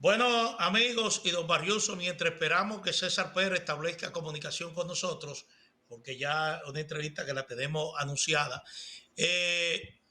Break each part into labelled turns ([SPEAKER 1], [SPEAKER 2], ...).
[SPEAKER 1] Bueno, amigos y don Barrioso, mientras esperamos que César Pérez establezca comunicación con nosotros, porque ya una entrevista que la tenemos anunciada,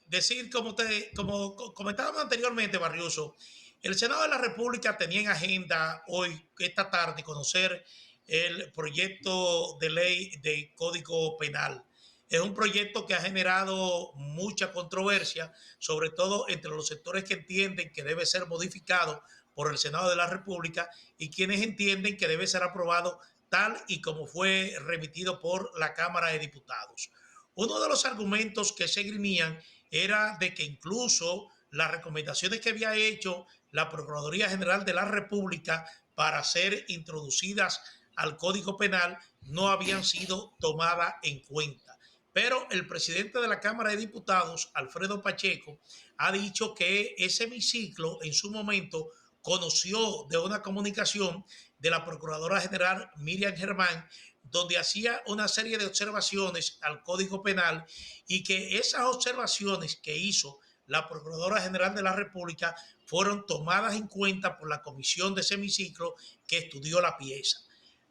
[SPEAKER 1] decir, como comentábamos anteriormente, Barrioso, el Senado de la República tenía en agenda hoy, esta tarde, conocer el proyecto de ley de Código Penal. Es un proyecto que ha generado mucha controversia, sobre todo entre los sectores que entienden que debe ser modificado por el Senado de la República y quienes entienden que debe ser aprobado tal y como fue remitido por la Cámara de Diputados. Uno de los argumentos que se grimían era de que incluso las recomendaciones que había hecho la Procuraduría General de la República para ser introducidas al Código Penal no habían sido tomadas en cuenta. Pero el presidente de la Cámara de Diputados, Alfredo Pacheco, ha dicho que ese hemiciclo en su momento conoció de una comunicación de la Procuradora General Miriam Germán, donde hacía una serie de observaciones al Código Penal y que esas observaciones que hizo la Procuradora General de la República fueron tomadas en cuenta por la comisión de semiciclo que estudió la pieza.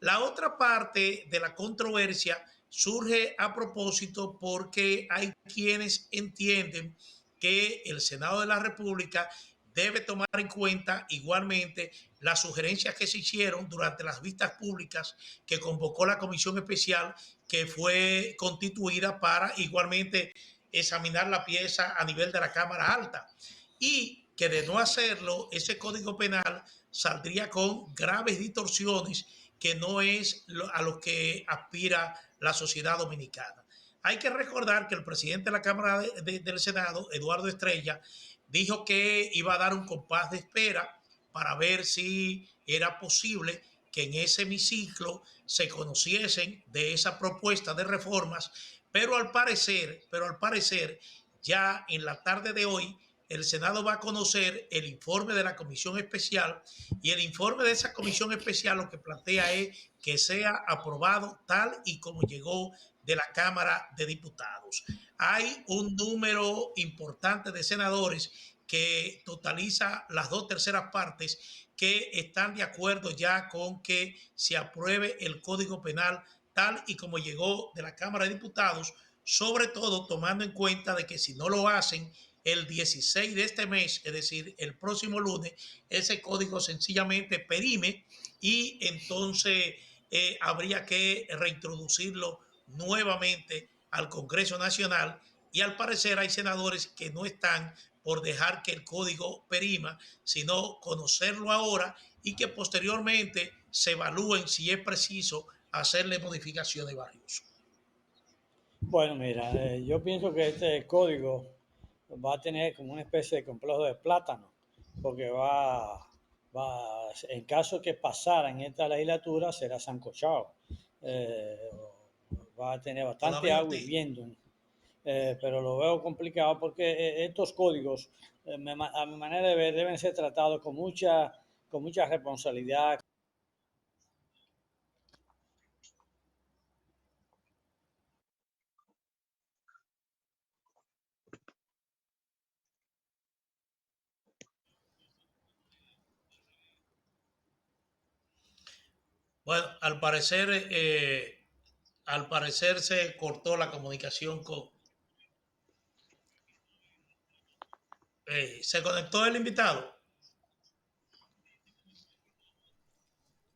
[SPEAKER 1] La otra parte de la controversia surge a propósito porque hay quienes entienden que el Senado de la República debe tomar en cuenta igualmente las sugerencias que se hicieron durante las vistas públicas que convocó la comisión especial que fue constituida para igualmente examinar la pieza a nivel de la Cámara Alta y que de no hacerlo ese Código Penal saldría con graves distorsiones que no es a lo que aspira la sociedad dominicana. Hay que recordar que el presidente de la Cámara del Senado, Eduardo Estrella, dijo que iba a dar un compás de espera para ver si era posible que en ese hemiciclo se conociesen de esa propuesta de reformas, pero al parecer, ya en la tarde de hoy, el Senado va a conocer el informe de la comisión especial y el informe de esa comisión especial lo que plantea es que sea aprobado tal y como llegó de la Cámara de Diputados. Hay un número importante de senadores que totaliza las dos terceras partes que están de acuerdo ya con que se apruebe el Código Penal tal y como llegó de la Cámara de Diputados, sobre todo tomando en cuenta de que si no lo hacen el 16 de este mes, es decir, el próximo lunes, ese código sencillamente perime y entonces habría que reintroducirlo nuevamente al Congreso Nacional y al parecer hay senadores que no están por dejar que el código perima, sino conocerlo ahora y que posteriormente se evalúen si es preciso hacerle modificaciones varios.
[SPEAKER 2] Bueno, mira, yo pienso que este código va a tener como una especie de complejo de plátano, porque en caso que pasara en esta legislatura, será sancochado. Eh, Va a tener bastante
[SPEAKER 1] Todavía
[SPEAKER 2] agua
[SPEAKER 1] usted,
[SPEAKER 2] hirviendo, pero lo veo complicado porque estos códigos, a mi manera de ver, deben ser tratados con mucha responsabilidad.
[SPEAKER 1] bueno, al parecer se cortó la comunicación con... ¿Se conectó el invitado?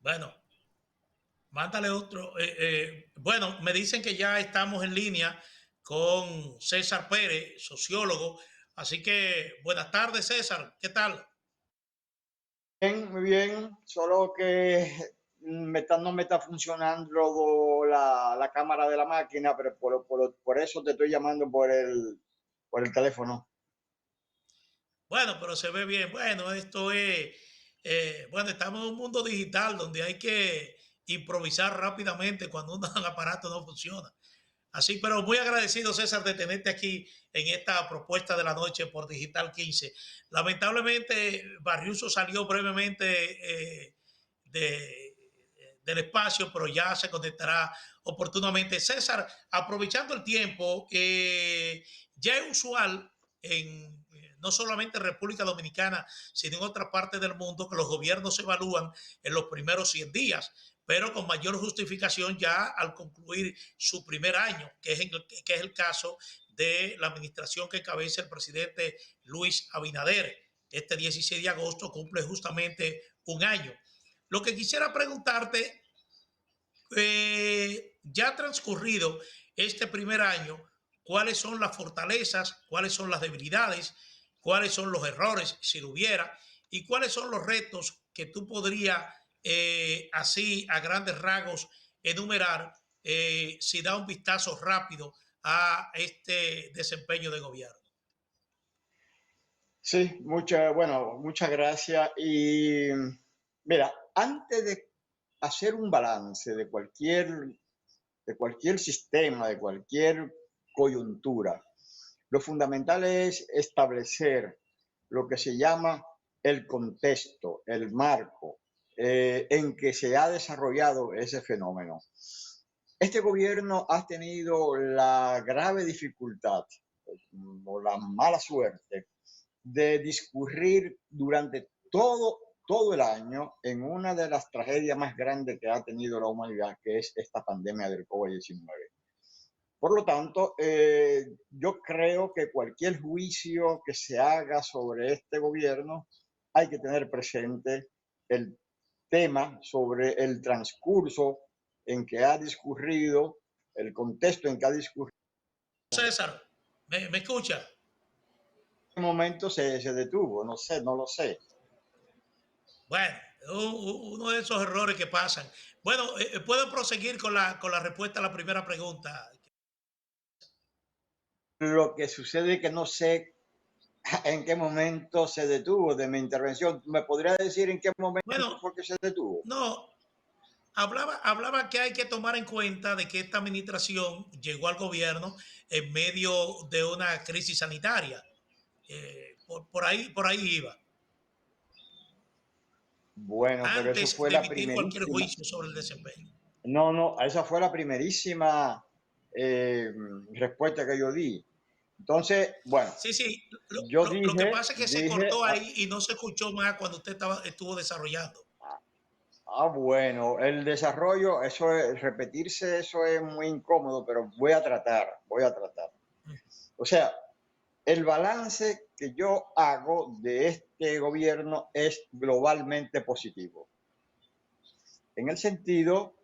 [SPEAKER 1] Bueno, mándale otro. Bueno, me dicen que ya estamos en línea con César Pérez, sociólogo. Así que buenas tardes, César. ¿Qué tal?
[SPEAKER 3] Bien, muy bien, solo que no me está funcionando la cámara de la máquina, pero por eso te estoy llamando por el teléfono.
[SPEAKER 1] Bueno, pero se ve bien. Bueno, esto es, bueno, estamos en un mundo digital donde hay que improvisar rápidamente cuando un aparato no funciona. Así, pero muy agradecido, César, de tenerte aquí en esta propuesta de la noche por Digital 15. Lamentablemente, Barriuso salió brevemente del espacio, pero ya se conectará oportunamente. César, aprovechando el tiempo, ya es usual en no solamente en República Dominicana, sino en otras partes del mundo, que los gobiernos se evalúan en los primeros 100 días, pero con mayor justificación ya al concluir su primer año, que es el caso de la administración que encabeza el presidente Luis Abinader. Este 16 de agosto cumple justamente un año. Lo que quisiera preguntarte, ya transcurrido este primer año, ¿cuáles son las fortalezas, cuáles son las debilidades, cuáles son los errores, si lo hubiera, y cuáles son los retos que tú podrías, así a grandes rasgos, enumerar si da un vistazo rápido a este desempeño de gobierno?
[SPEAKER 3] Sí, muchas gracias. Y mira, antes de hacer un balance de cualquier sistema, de cualquier coyuntura, lo fundamental es establecer lo que se llama el contexto, el marco en que se ha desarrollado ese fenómeno. Este gobierno ha tenido la grave dificultad o la mala suerte de discurrir durante todo el año en una de las tragedias más grandes que ha tenido la humanidad, que es esta pandemia del COVID-19. Por lo tanto, yo creo que cualquier juicio que se haga sobre este gobierno hay que tener presente el tema sobre el transcurso en que ha discurrido, el contexto en que ha discurrido.
[SPEAKER 1] César, ¿me escucha?
[SPEAKER 3] ¿En qué momento se detuvo? No sé, no lo sé.
[SPEAKER 1] Bueno, uno de esos errores que pasan. Bueno, puedo proseguir con la respuesta a la primera pregunta.
[SPEAKER 3] Lo que sucede es que no sé en qué momento se detuvo de mi intervención. ¿Me podría decir en qué momento
[SPEAKER 1] Bueno,
[SPEAKER 3] fue que se detuvo?
[SPEAKER 1] no, hablaba que hay que tomar en cuenta de que esta administración llegó al gobierno en medio de una crisis sanitaria. Por ahí iba,
[SPEAKER 3] Bueno, pero eso
[SPEAKER 1] antes
[SPEAKER 3] fue
[SPEAKER 1] de
[SPEAKER 3] la
[SPEAKER 1] emitir cualquier
[SPEAKER 3] primerísima.
[SPEAKER 1] juicio sobre el desempeño.
[SPEAKER 3] No, esa fue la primerísima respuesta que yo di. Entonces, bueno,
[SPEAKER 1] Sí, sí,
[SPEAKER 3] yo
[SPEAKER 1] lo que
[SPEAKER 3] dije,
[SPEAKER 1] pasa es que se cortó ahí y no se escuchó más cuando usted estuvo desarrollando.
[SPEAKER 3] bueno, el desarrollo, eso es, repetirse, eso es muy incómodo, pero voy a tratar. O sea, el balance que yo hago de este gobierno es globalmente positivo, en el sentido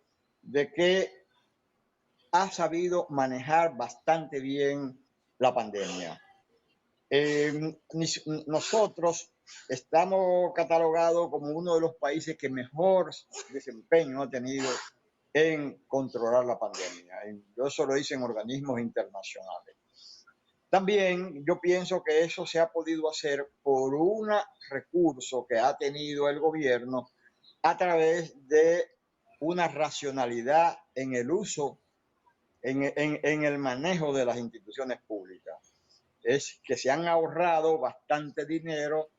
[SPEAKER 3] de que ha sabido manejar bastante bien la pandemia. Nosotros estamos catalogados como uno de los países que mejor desempeño ha tenido en controlar la pandemia. Eso lo dicen organismos internacionales. También yo pienso que eso se ha podido hacer por un recurso que ha tenido el gobierno a través de una racionalidad en el uso, en el manejo de las instituciones públicas. Es que se han ahorrado bastante dinero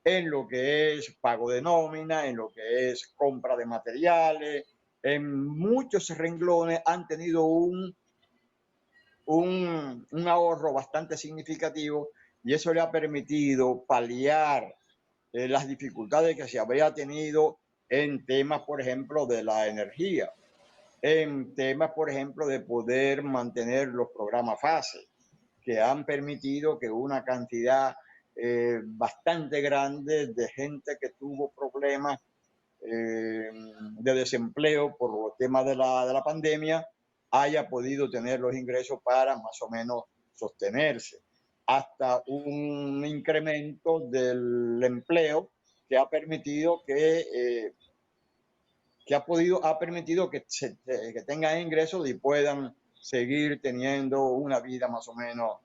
[SPEAKER 3] en lo que es pago de nómina, en lo que es compra de materiales, en muchos renglones han tenido un ahorro bastante significativo y eso le ha permitido paliar las dificultades que se habría tenido en temas, por ejemplo, de la energía, en temas, por ejemplo, de poder mantener los programas FASE, que han permitido que una cantidad bastante grande de gente que tuvo problemas de desempleo por los temas de la pandemia haya podido tener los ingresos para más o menos sostenerse, hasta un incremento del empleo que ha permitido ha permitido que tengan ingresos y puedan seguir teniendo una vida más o menos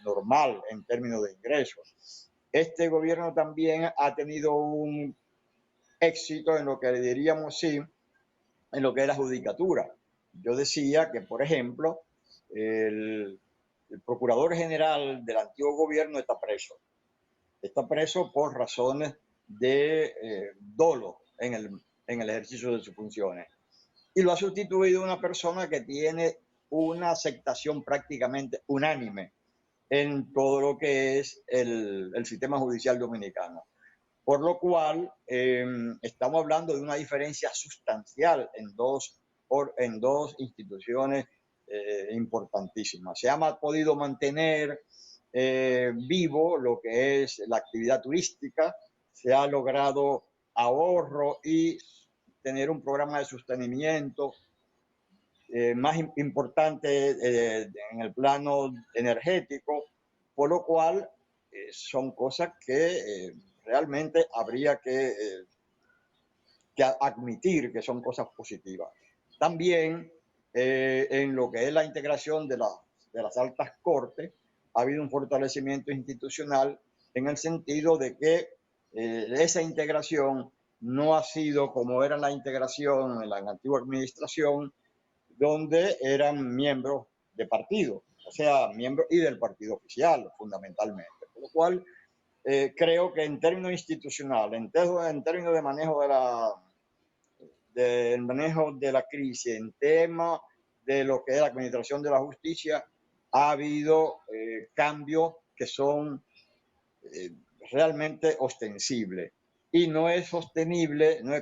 [SPEAKER 3] normal en términos de ingresos. Este gobierno también ha tenido un éxito en lo que le diríamos sí, en lo que es la judicatura. Yo decía que, por ejemplo, el procurador general del antiguo gobierno está preso. Está preso por razones de dolo en el ejercicio de sus funciones. Y lo ha sustituido una persona que tiene una aceptación prácticamente unánime en todo lo que es el sistema judicial dominicano. Por lo cual, estamos hablando de una diferencia sustancial en dos instituciones importantísimas. Se ha podido mantener vivo lo que es la actividad turística, se ha logrado ahorro y tener un programa de sostenimiento más importante en el plano energético, por lo cual son cosas que realmente habría que admitir que son cosas positivas. También en lo que es la integración de las altas cortes, ha habido un fortalecimiento institucional en el sentido de que esa integración no ha sido como era la integración en la antigua administración, donde eran miembros de partido, o sea, miembros y del partido oficial, fundamentalmente. Por lo cual, creo que en términos institucionales, en términos de manejo del manejo de la crisis, en tema de lo que es la administración de la justicia, ha habido cambios que son realmente ostensibles. Y no es sostenible, no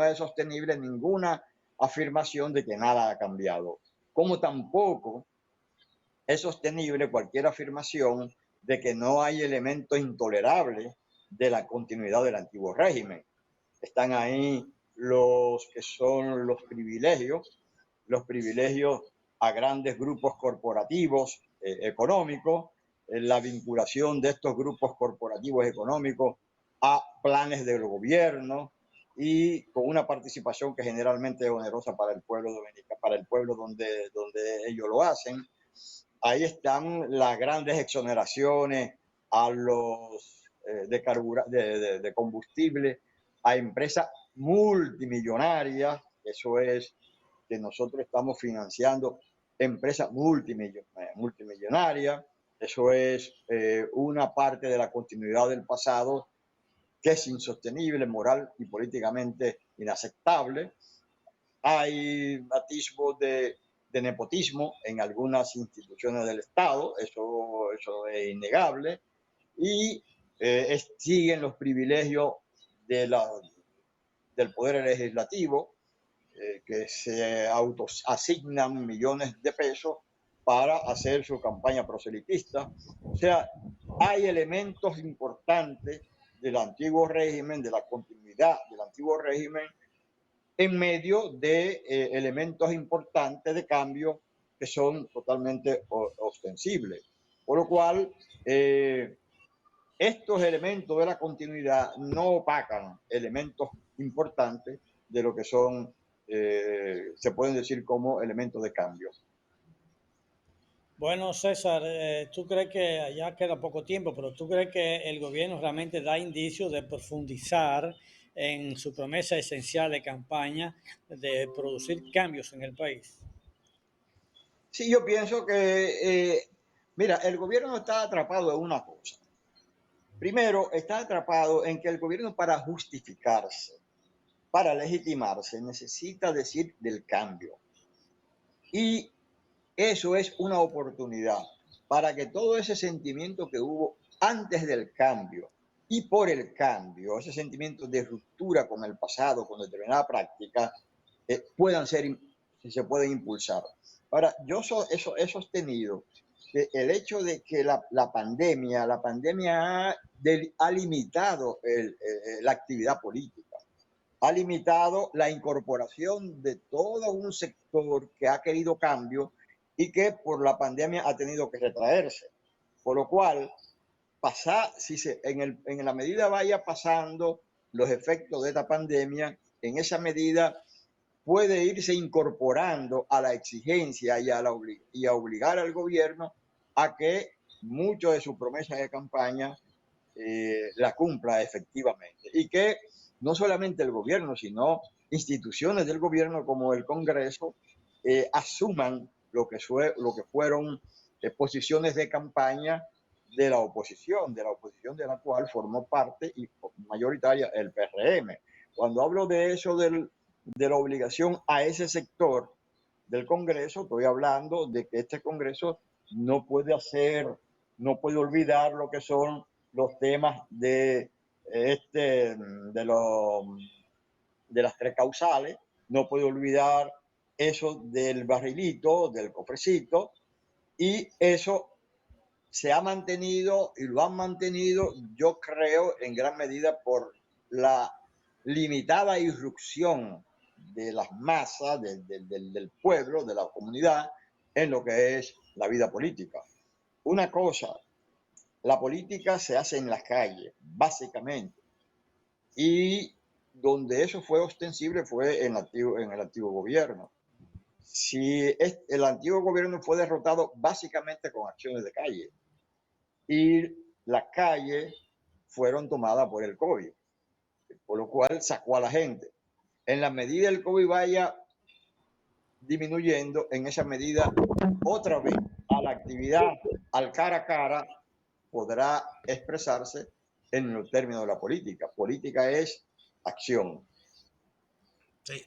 [SPEAKER 3] es sostenible ninguna afirmación de que nada ha cambiado, como tampoco es sostenible cualquier afirmación de que no hay elementos intolerables de la continuidad del antiguo régimen. Están ahí los que son los privilegios a grandes grupos corporativos económicos, la vinculación de estos grupos corporativos económicos a planes del gobierno y con una participación que generalmente es onerosa para el pueblo dominicano, para el pueblo donde ellos lo hacen. Ahí están las grandes exoneraciones a los de combustible, a empresas multimillonarias. Eso es que nosotros estamos financiando empresas multimillonarias. Eso es una parte de la continuidad del pasado que es insostenible, moral y políticamente inaceptable. Hay atisbos de nepotismo en algunas instituciones del Estado, eso es innegable, y siguen los privilegios del Poder Legislativo, que se autoasignan millones de pesos para hacer su campaña proselitista. O sea, hay elementos importantes del antiguo régimen, de la continuidad del antiguo régimen, en medio de elementos importantes de cambio que son totalmente ostensibles. Por lo cual, estos elementos de la continuidad no opacan elementos importantes de lo que son, se pueden decir como elementos de cambio.
[SPEAKER 2] Bueno, César, tú crees que ya queda poco tiempo, pero tú crees que el gobierno realmente da indicios de profundizar en su promesa esencial de campaña de producir cambios en el país.
[SPEAKER 3] Sí, yo pienso que, mira, el gobierno está atrapado en una cosa. Primero, está atrapado en que el gobierno, para justificarse, para legitimarse, necesita decir del cambio. Y eso es una oportunidad para que todo ese sentimiento que hubo antes del cambio y por el cambio, ese sentimiento de ruptura con el pasado, con determinada práctica, se pueden impulsar. Ahora, yo he sostenido que el hecho de que la pandemia ha limitado la actividad política, ha limitado la incorporación de todo un sector que ha querido cambio y que por la pandemia ha tenido que retraerse. Por lo cual, en la medida vaya pasando los efectos de esta pandemia, en esa medida puede irse incorporando a la exigencia y a obligar al gobierno a que mucho de sus promesas de campaña la cumpla efectivamente. Y que no solamente el gobierno, sino instituciones del gobierno como el Congreso asuman lo que fueron posiciones de campaña de la oposición de la cual formó parte y mayoritaria el PRM. Cuando hablo de eso, de la obligación a ese sector del Congreso, estoy hablando de que este Congreso no puede hacer no puede olvidar lo que son los temas de, de las tres causales, no puede olvidar eso del barrilito, del cofrecito, y eso se ha mantenido y lo han mantenido, yo creo, en gran medida por la limitada irrupción de las masas, del pueblo, de la comunidad, en lo que es la vida política. Una cosa, la política se hace en las calles, básicamente, y donde eso fue ostensible fue en el antiguo gobierno. Si el antiguo gobierno fue derrotado básicamente con acciones de calle, y las calles fueron tomadas por el COVID, por lo cual sacó a la gente. En la medida el COVID vaya disminuyendo, en esa medida otra vez a la actividad, al cara a cara, podrá expresarse en los términos de la política. Política es acción.
[SPEAKER 1] Sí.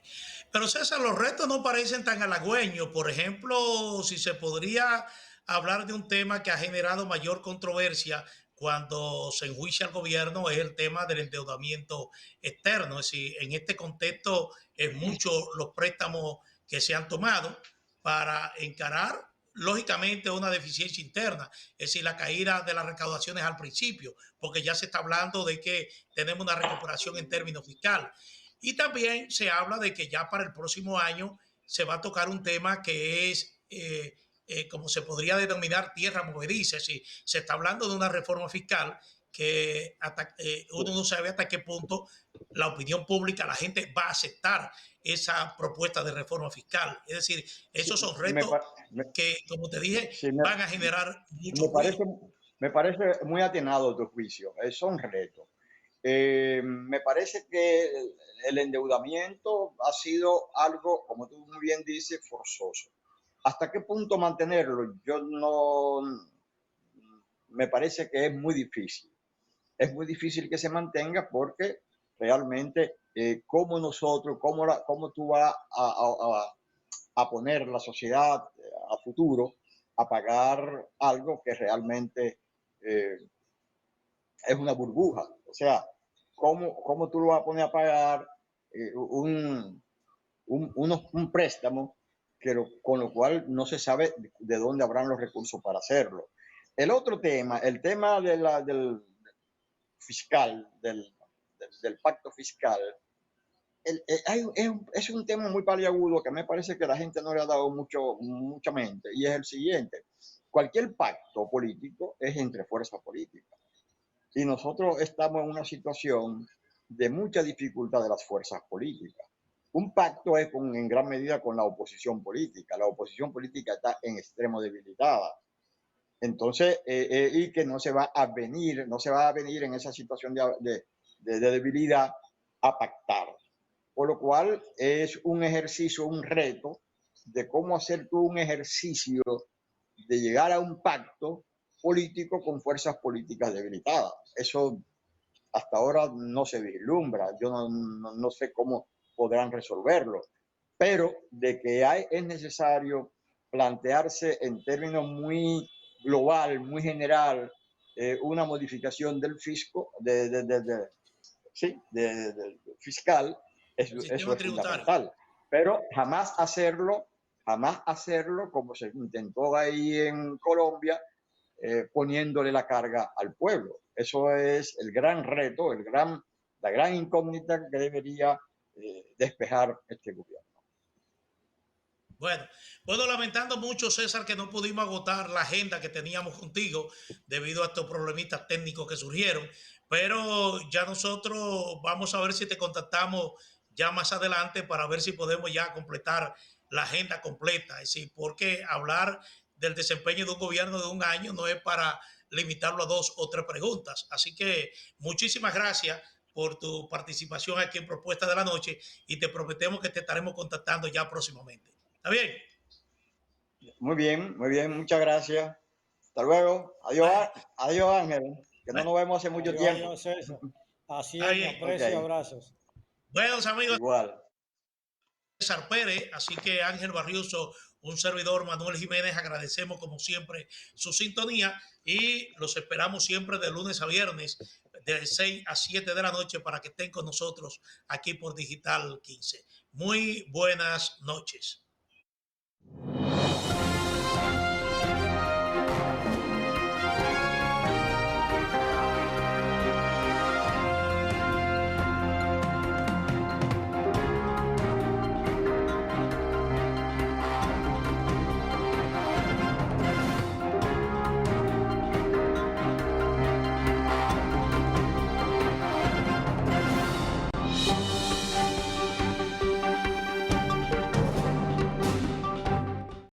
[SPEAKER 1] Pero César, los retos no parecen tan halagüeños. Por ejemplo, si se podría hablar de un tema que ha generado mayor controversia cuando se enjuicia al gobierno, es el tema del endeudamiento externo. Es decir, en este contexto es mucho los préstamos que se han tomado para encarar lógicamente una deficiencia interna, es decir, la caída de las recaudaciones al principio, porque ya se está hablando de que tenemos una recuperación en términos fiscales. Y también se habla de que ya para el próximo año se va a tocar un tema que es, como se podría denominar, tierra movediza. Es decir, se está hablando de una reforma fiscal que uno no sabe hasta qué punto la opinión pública, la gente va a aceptar esa propuesta de reforma fiscal. Es decir, esos son retos que, como te dije, van a generar mucho ruido.
[SPEAKER 3] Me parece muy atinado tu juicio. Son retos. Me parece que el endeudamiento ha sido algo, como tú muy bien dices, forzoso. ¿Hasta qué punto mantenerlo? Yo no, me parece que es muy difícil. Es muy difícil que se mantenga porque realmente cómo nosotros, cómo tú vas a poner la sociedad a futuro a pagar algo que realmente es una burbuja. O sea, ¿cómo tú lo vas a poner a pagar un préstamo con lo cual no se sabe de dónde habrán los recursos para hacerlo? El otro tema, el tema del fiscal, del pacto fiscal, es un tema muy paliagudo que me parece que la gente no le ha dado mucha mente, y es el siguiente. Cualquier pacto político es entre fuerzas políticas. Y nosotros estamos en una situación de mucha dificultad de las fuerzas políticas. Un pacto es en gran medida con la oposición política. La oposición política está en extremo debilitada. Entonces, y que no se va a venir en esa situación de debilidad a pactar. Por lo cual es un ejercicio, un reto de cómo hacer tú un ejercicio de llegar a un pacto político con fuerzas políticas debilitadas. Eso hasta ahora no se vislumbra. Yo no sé cómo podrán resolverlo, pero de que es necesario plantearse en términos muy global, muy general, una modificación del fisco, fiscal, eso es fundamental. Pero jamás hacerlo como se intentó ahí en Colombia, poniéndole la carga al pueblo. Eso es el gran reto, la gran incógnita que debería despejar este gobierno.
[SPEAKER 1] Bueno, lamentando mucho, César, que no pudimos agotar la agenda que teníamos contigo debido a estos problemitas técnicos que surgieron, pero ya nosotros vamos a ver si te contactamos ya más adelante para ver si podemos ya completar la agenda completa. Es decir, porque hablar del desempeño de un gobierno de un año no es para limitarlo a 2 o 3 preguntas. Así que muchísimas gracias por tu participación aquí en Propuesta de la Noche y te prometemos que te estaremos contactando ya próximamente. ¿Está bien?
[SPEAKER 3] Muy bien, muchas gracias. Hasta luego. Adiós, adiós Ángel, que no nos vemos hace mucho tiempo.
[SPEAKER 2] Adiós, César. Así es, aprecio y abrazos.
[SPEAKER 1] Buenos amigos.
[SPEAKER 3] Igual.
[SPEAKER 1] César Pérez, así que Ángel Barrioso, un servidor Manuel Jiménez, agradecemos como siempre su sintonía y los esperamos siempre de lunes a viernes de 6 a 7 de la noche para que estén con nosotros aquí por Digital 15. Muy buenas noches.